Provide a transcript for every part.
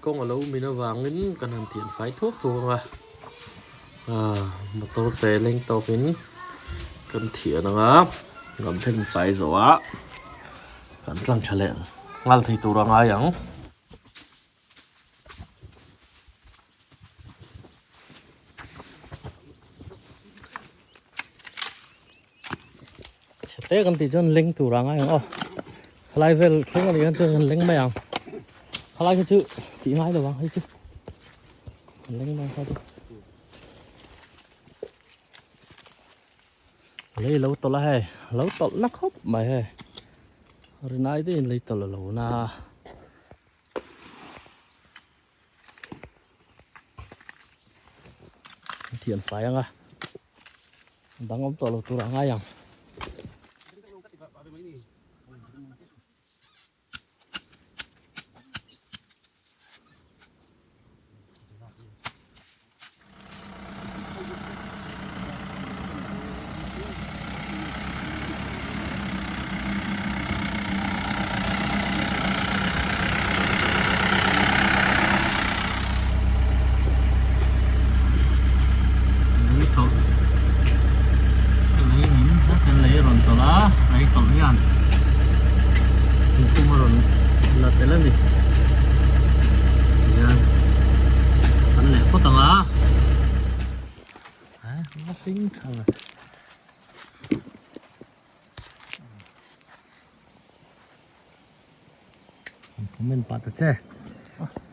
con ở lâu mình nó vàng đến cần hàng tiền phái thuốc thôi mà một tô tè lên tô đến cần thiện nữa ngầm thêm phái gió cần làm chả lẹn ngal thì tụ ra ngay chẳng thế cần thì cho lên tụ ra ngay không lại về thế còn đi cho lên mấy không lại cái chữ chị ngay được không hay chứ lên bao sao đi lấy lâu to là hay lâu to nó khóc mày hay rồi nay thì lấy to là lâu na thiện phải không à đang ông to là tôi đã ngay không mình bắt được chưa?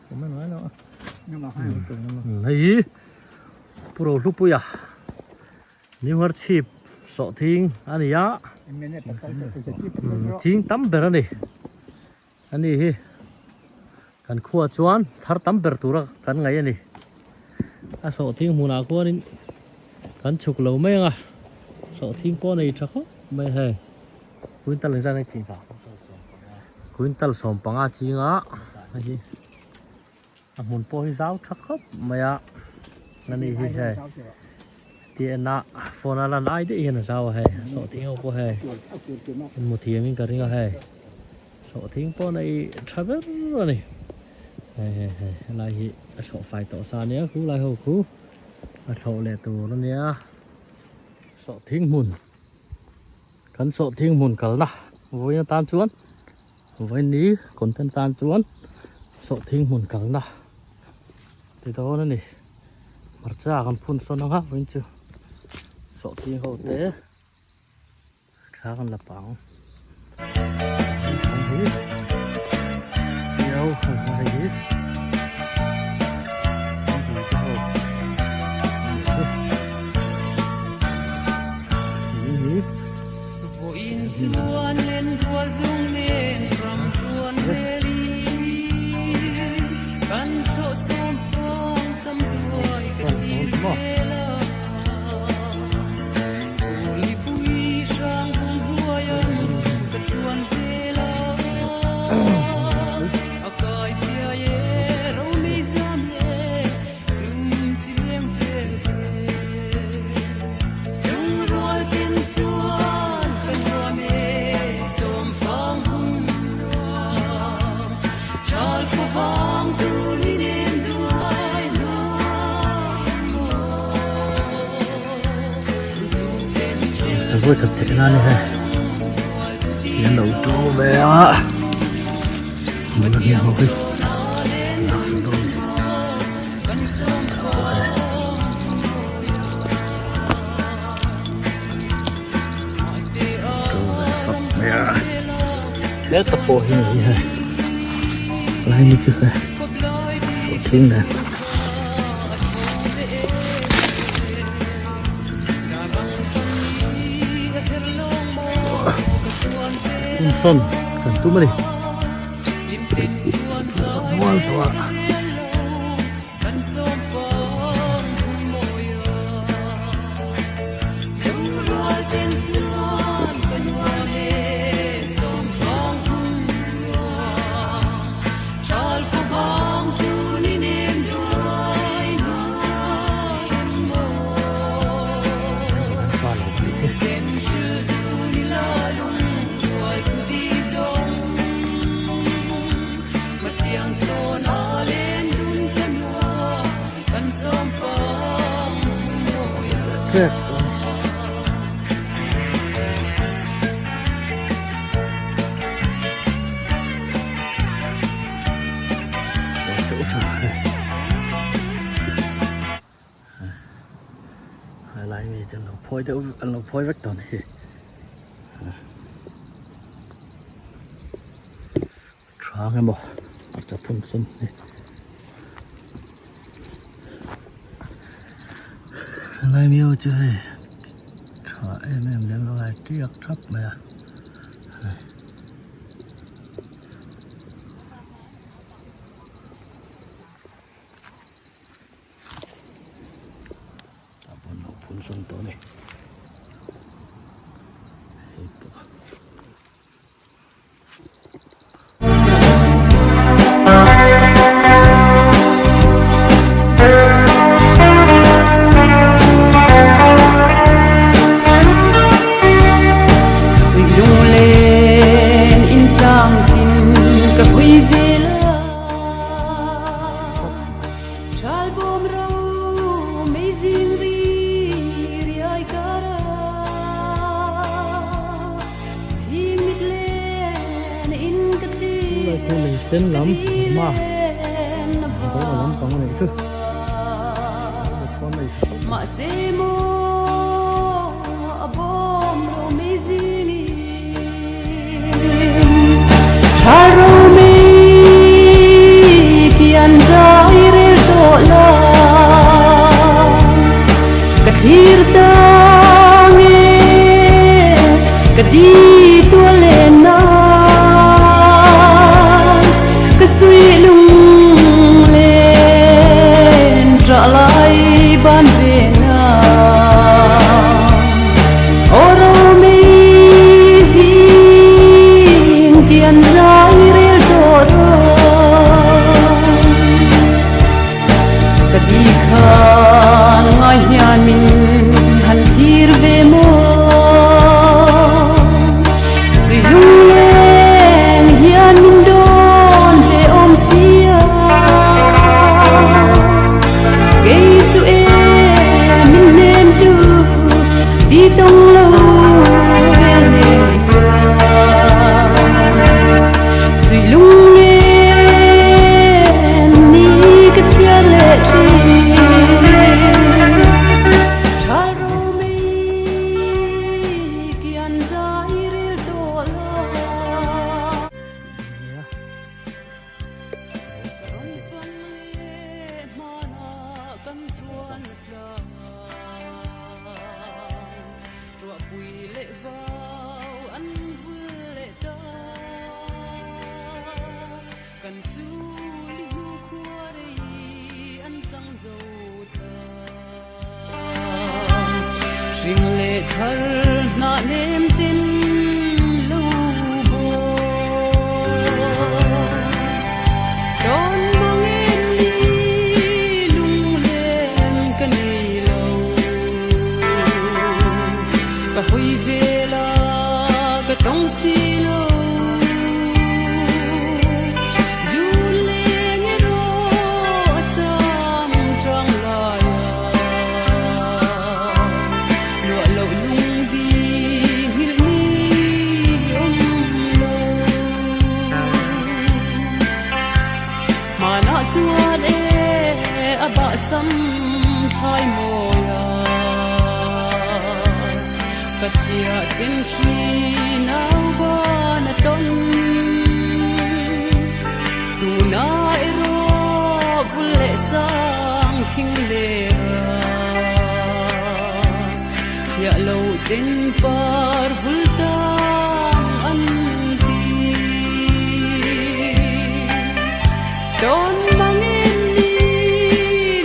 Mình nói nó. Nhưng mà hai tuần này, pro lúc bây giờ, nếu mà chip sọ thiên anh ấy chính tắm bể này, anh ấy cần khua chuan, thar tắm bể tu ra cần ngay này, sọ thiên mùa nào qua đi, cần chụp lâu mấy à, sọ thiên qua này chắc không, mấy hè, cuối ta lên ra này chính vào. Quintal som panga chinga hi amun po hi zau thak khop maya nani hi he ti na phone ala nai de hian zau he so thing po he mu thiam in karinga he so thing po nei travel ni he lai hi so fai to sa ne khu lai ho khu a tho le tu no nia so thing mun kan so thing mun kal na voi tan chuan với ní còn thân tan chuan sọ thiên hồn cẳng na thì đó nữa nè mặt ra còn phun son nó với chưa sọ thiên hậu tế khá còn là bằng chiều hay gì vui thật thế này này hiện đầu trâu về á mình là nhiều vui lạc sự tôi trâu về phật về Nếu tập bộ thì như thế lại như thế này tiếng này xuân cần túm đi ngoan tỏa Rất lại vì chân nó phôi đâu ăn nó phôi rất tồn này chó cái bộ tập phun xuân này lại miêu chơi chó em lên nó lại tiếc thấp mà phun xuân tối này này xinh lắm mà đó là lắm con này cứ con này mà xe mô bom romizini charumi kian zaire dola kathir tange kadi tualena ban về na oro mi zing kian rai re doro kadi khan ngai hian min han thir ve mo suyuen hian min don ve om sia đi tung lâu suy lung nghe ni cái chia lệ chi charo mi kian dai ril dola ron son le mana kan chuan cha bùi lệ vào ăn vui lệ ta cần su liu khua đây ăn trăng dầu ta riêng lệ thar na nem tin lâu bồ đón mong em đi lung lên cái này lâu cả huy về là cái tông xì lâu dù lên nhớ đó trăm trăng lại lụa lậu lung đi hil mi ông lâu mà nó chuan e a ba sam thay mồi katia sin khi nào ba na ton ten par vultang anti don mangin ni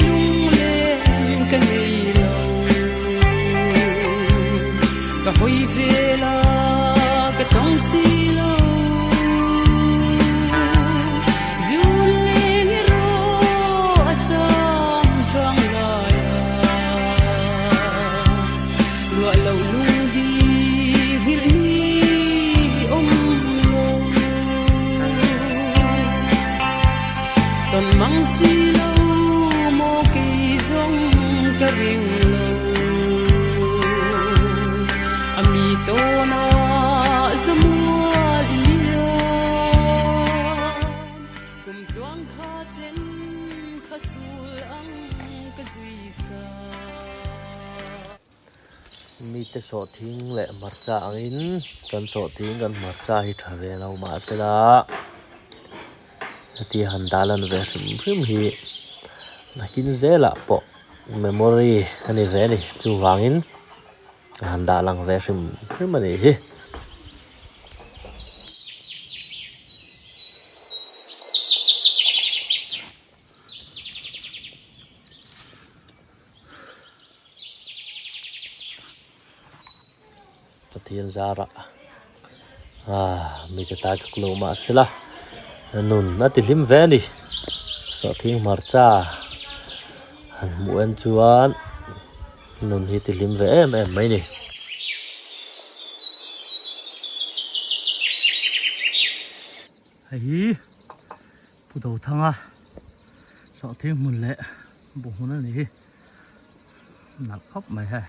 lung len kanilo ka hoi vela ka tong silo zuleng ro atang chang laya lua lâu lung đi hir ni om lo ton mang si lo mo ke zong ka ring lo ami to na zamual lia kum tuang kha chen kha sul ang ka zui sa mi te so thing le marcha angin kan so thing kan marcha hi thave lo ma se la ti han dalan ve sim hi nakin zela po memory ani ve ni chu wangin han dalang ve sim ani hi pathian zara mi te tai thuk lo ma se la nun na ti lim ve ni so thing marcha han muan chuan nun hi ti lim ve em mai ni hi pu đầu thanga so thing mun le bu mun ni hi nal khop mai ha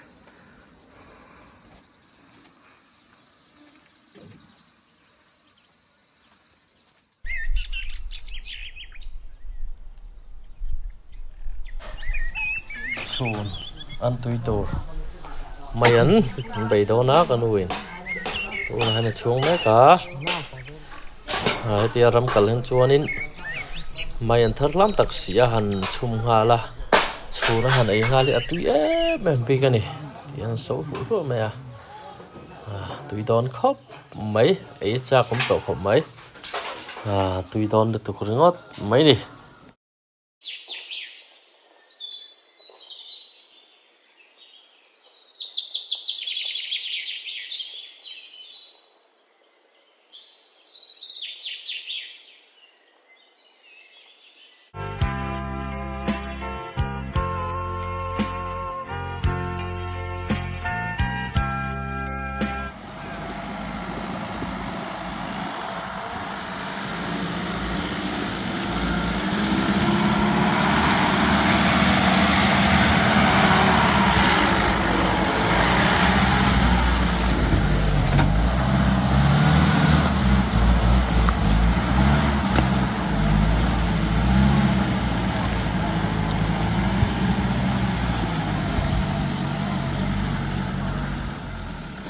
sun an tui to mayan bei do na kan uin tu na hana chung me ka ti ram kal hen chuanin mayan thar lam tak sia han chum nga la chuna han ei nga li atui em bi ka ni yan so hu me a tui don khop mai ei cha kom to khop mai tui don de tu kringot mai ni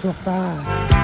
suộc ta